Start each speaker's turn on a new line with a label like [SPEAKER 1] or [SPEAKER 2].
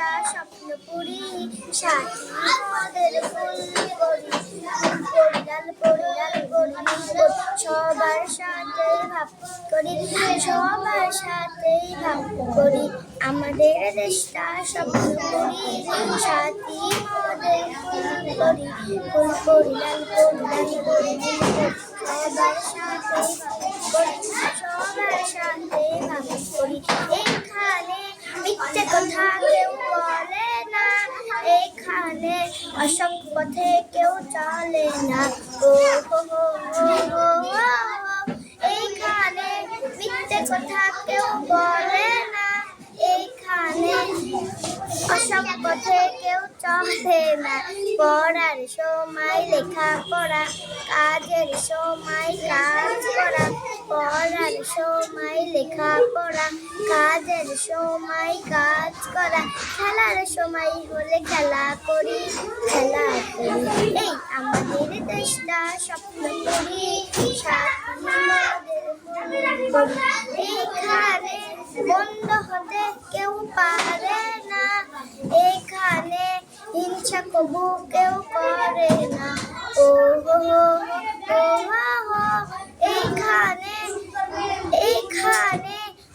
[SPEAKER 1] দেশটা স্বপ্ন পুরি সাথী মোদের ফুল করি পরিলাল পরিলাল পরি সবার সাথে ভাব করি সবার সাথেই ভাব করি আমাদের দেশটা স্বপ্ন পুরি সাথী মোদের ফুল করি ফুল পরিলাল পরিলাল পরি সবার সাথে সবার সাথে ভাব করি এখানে মিথ্যে কথা কেউ বলে না এখানে অসৎ পথে কেউ চলে না ও হো হো হো হো এইখানে মিথ্যে কথা কেউ বলে না এইখানে অসৎ পথে কেউ চলে না পড়ার সময় লেখাপড়া কাজের সময় কাজ করা পড়ার সময় লেখাপড়া কাজের সময় কাজ করা খেলার সময় হলে খেলা করি এই আমাদের দেশটা স্বপ্ন করি এখানে বন্ধ হতে কেউ পারে না এখানে হিংসা কবু কেউ করে না